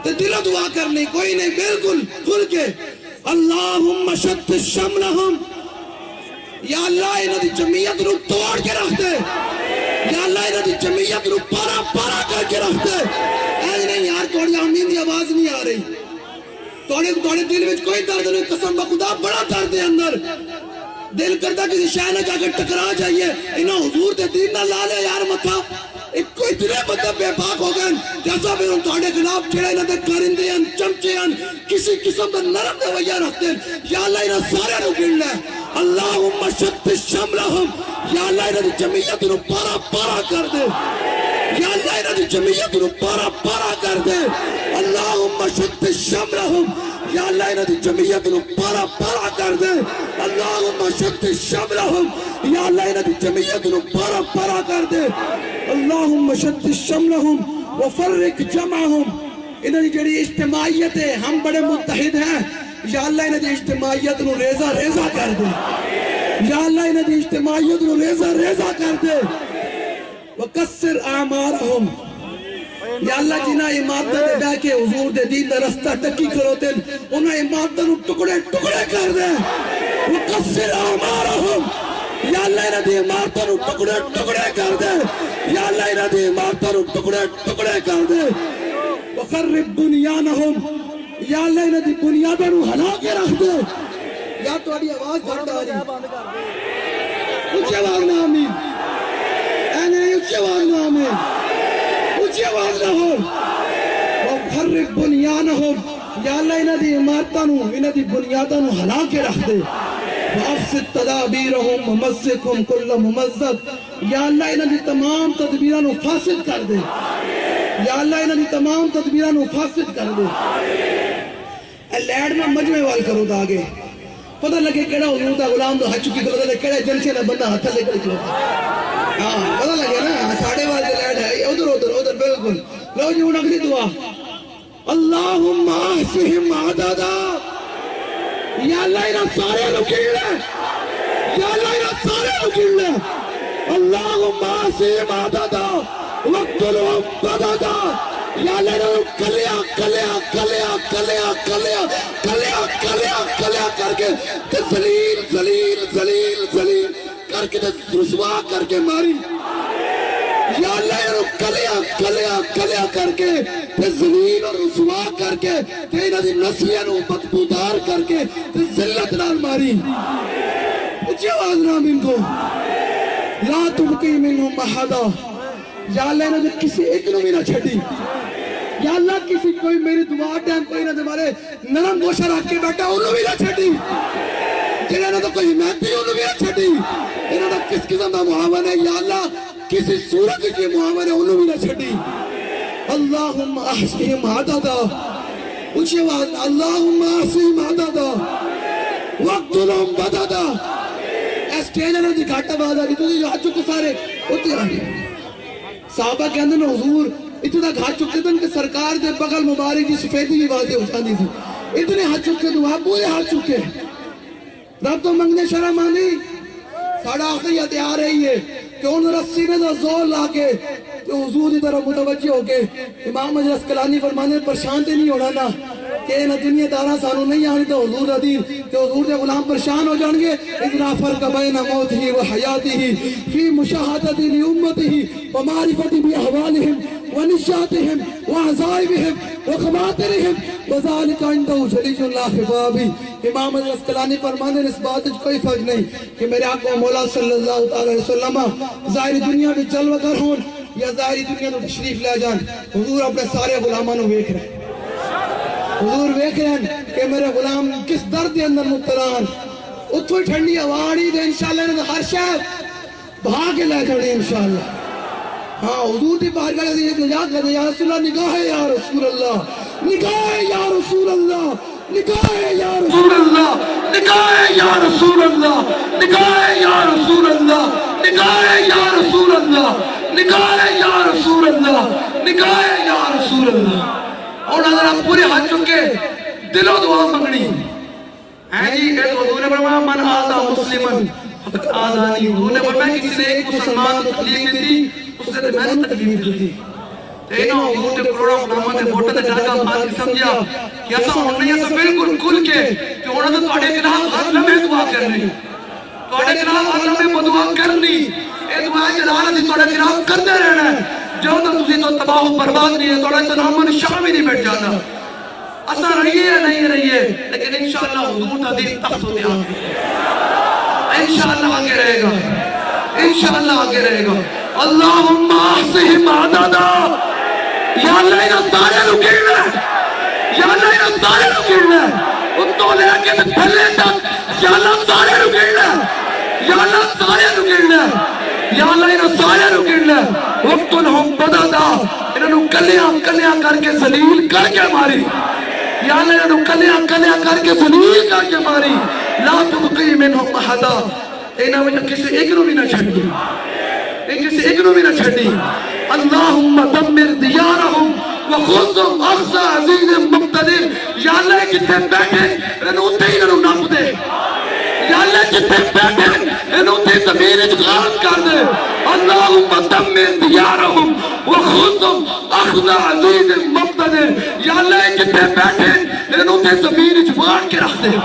تو دل و دعا کرنی کوئی نہیں، بالکل کھل کے اللہم شتت شملہم، یا اللہ انہوں دی جمعیت رو توڑ کے رکھ دے، یا اللہ انہوں دی جمعیت رو پارا پارا کر کے رکھ دے۔ ایج نہیں یار توڑی آمین دی آواز نہیں آ رہی، توڑے دل میں کوئی درد نہیں، قسم بخدا بڑا درد ہے اندر، دل کرتا کسی شاہ نہ جا کے ٹکرا جائیے، انہوں حضور دے دین نہ لالے یار متھا، ایک کوئی دلے بندے بے باک ہو گئے جیسا بھی ان توڑے خلاف چھڑے نہ دے کرندے ہیں چمچے ہیں کسی قسم دا نرم رویہ رکھتے ہیں، یا اللہ انہوں سارے نو گن لے، اللہم شتت شملہم، یا اللہ انہوں جمعیت نو پارا پارا کر دے، یا اللہ انہوں جمعیت نو پارا پارا کر دے، اللہم شتت شملہم، یا اللہ انہوں جمعیت نو پارا پارا کر دے، اللہم شتت شملہم، یا اللہ انہوں جمعیت نو پارا پارا کر دے، اللہم شتت شملہم وفرق جمعہم۔ انہوں نے جڑی اجتماعیت ہے، ہم بڑے متحد ہیں، یا اللہ انہوں نے اجتماعیت نو ریزہ ریزہ کر دے، یا اللہ انہوں نے اجتماعیت نو ریزہ ریزہ کر دے، وَقَصِّرْ أَعْمَارَهُمْ، یا اللہ جنہاں امامتہ دے بے کے حضور دے دین دا رستہ ٹکی کھلوتے ہیں انہاں امامتہ نو ٹکڑے ٹکڑے کر دے، وَقَصِّرْ أَعْمَارَهُمْ، یا اللہ انہاں دے امامتہ نو ٹکڑے ٹکڑے کر دے، یا اللہ انہاں دے امامتہ نو ٹکڑے ٹکڑے کر دے، وَخَرِّبْ بُنْيَانَهُمْ، یا اللہ انہاں دی بنیادہ نو ہلا کے رکھ دے۔ یا تو آڑی آواز بند آ رہی، اچھے آواز نہ آمین، اے نہیں اچھے آواز نہ آمین، اچھے آواز نہ ہو، وَخَرِّبْ بُنْيَانَهُمْ، یا اللہ انہاں دی عمارتہ نو انہاں دی بنیادہ نو ہلا کے رکھ دے، وَأَفْسِدْ تَدَابِيرَهُمْ وَمَزِّقْهُمْ كُلَّ مُمَزَّقٍ، یا اللہ انہاں دی تمام تدبیرہ نو فاسد کر دے، یا اللہ انہاں دی تمام تدبیرہ نو فاسد کر دے۔ اے لیڈ میں مجمع وال کرو دا آگے پتہ لگے کیڑا حضور دا غلام دا حج چکی کرو دا کیڑا جلسے نہ بندہ ہتھا لے کر کھلو، ہاں پتہ لگے نا ساڑھے والے لیڈ ہے ادھر بالکل۔ لو جی ان اگلی دعا، اللہم احصہم عددا، یا اللہ انہاں سارے لو گن لے، یا اللہ انہاں سارے لو گن لے، اللہم احصہم عددا وقتلہم بددا، یا اللہ انہاں کلیا کلیا کلیا کلیا کلیا کلیا کلیا کلیا کر کے ذلیل ذلیل ذلیل ذلیل کر کے رسوا کر کے ماری، یا اللہ انہاں کلیا کلیا کلیا کر کے ذلیل اور رسوا کر کے انہاں دی نسلیاں نو بدبودار کر کے ذلت نال ماری۔ اچھی آواز نام ان کو، لا تبقی منہم احدا، یا اللہ انہوں نے کسی ایک نو بھی نہ چھڑی، یا اللہ کسی کوئی میری دعا ٹائم کوئی نہ تمہارے نرم گوشہ رکھ کے بیٹھا انہوں بھی نہ چھڑی، جنہوں نے تو کوئی حمایت بھی انہوں بھی نہ چھڑی، انہوں نے کس قسم دا معاون ہے، یا اللہ کسی صورت کے معاون ہے انہوں بھی نہ چھڑی۔ اللہم احصہم عددا، اچھی آواز، اللہم احصہم عددا وقتلہم بددا۔ اسٹیج نے دی گھاٹ آواز آ رہی تو جو ہاتھ چکے سارے اتنے رہے صحابہ کے اندر حضور اتنا ہاتھ چکے تھے کہ سرکار دے بغل مبارک کی سفیدی بھی واضح ہو جاتی تھی، اتنے ہاتھ چکے تو آپ پورے ہاتھ چکے، رب تو منگنے شرم آنی، ساڑھا آخری ہتھیار رہی ہے کہ ان رسی نے تو زور لا کے تو حضور کی طرف متوجہ ہو کے امام مجلس کلانی فرمانے پریشان تے نہیں ہونا نا کہ نہ دنیا دارہ سانو نہیں آنی تو حضور دین کہ حضور دے غلام پریشان ہو جان گے۔ اتنا فرق بین موتہی و حیاتہی فی مشاہدتی لی امتہی و معرفتی بی احوالہم ونشاتہم وعزائبہم وخماترہم وذالک عندہ جلیج اللہ خفابی۔ امام مجلس کلانی فرمانے اس بات کوئی فرق نہیں کہ میرے آقا مولا صلی اللہ علیہ وسلم ظاہری دنیا میں جلوہ گر ہون یا ظاہری دنیا تو تشریف لے جان، حضور اپنے سارے غلامانوں ویکھ رہے ہیں، حضور ویکھ رہے ہیں کہ میرے غلام کس درد اندر مبتلان، اتھوئی ٹھنڈی آواری دے انشاءاللہ انہوں ہر شہر بھاگ لے جانے انشاءاللہ۔ ہاں حضور دی باہر گئے یہ نجات لے یا رسول اللہ، نگاہ یا رسول اللہ، نگاہ یا رسول اللہ، نگاہ یا رسول اللہ، نگاہ یا رسول اللہ، نگاہ یا رسول اللہ، نگاہ یا رسول اللہ، نگاہ یا رسول اللہ، نگاہ یا رسول اللہ۔ اور نظر آپ پورے ہاتھ چکے دل و دعا منگنی ہے جی۔ ایک حضور نے فرمایا من آذا مسلمن فقط آذانی، حضور نے فرمایا کہ کسی نے ایک مسلمان کو تکلیف دی اس سے میں نے تکلیف دی۔ تینوں امور دے کروڑا غلاماں دے ووٹاں تے ڈاکا مار کے سمجھیا کہ اساں ہن نہیں اساں بالکل کھل کے کہ ہن تو تواڈے خلاف ہر لمحے دعا کرنی تواڈے خلاف ہر لمحے بدعا کرنی اے دعا جلال دی تواڈے خلاف کردے رہنا جو تسی تو تباہ و برباد نہیں ہے تواڈا تو نام نشان بھی نہیں بیٹھ جانا اساں رہیے یا نہیں رہیے لیکن انشاءاللہ حضور دا دین تخت ہوتے آگے انشاءاللہ آگے رہے گا انشاءاللہ آگے رہے گا اللہم احصہم عددا یا اللہ انہاں سارے نو گن لے یا اللہ انہاں سارے نو گن لے ان تو لے کے تھلے تک یا اللہ سارے نو گن لے یا اللہ سارے نو گن لے یا اللہ انہاں سارے نو گن لے وقتلہم بددا انہاں نو کلیاں کر کے ذلیل کر کے ماری یا اللہ انہاں نو کلیاں کر کے ذلیل کر کے ماری لا تبقی منہم احدا انہاں میں کسی ایک نو بھی نہ چھڈی کسی ایک نو بھی نہ چھڈی اللہم دمر دیارہم وخذہم اخذ عزیز مقتدر یا اللہ جتھے بیٹھے انہوں تے ہی انہوں نپ دے یا اللہ جتھے بیٹھے انہوں تے زمین اجغال کر دے اللہم دمر دیارہم وخذہم اخذ عزیز مقتدر یا اللہ جتھے بیٹھے انہوں تے زمین اجغال کے رکھ دے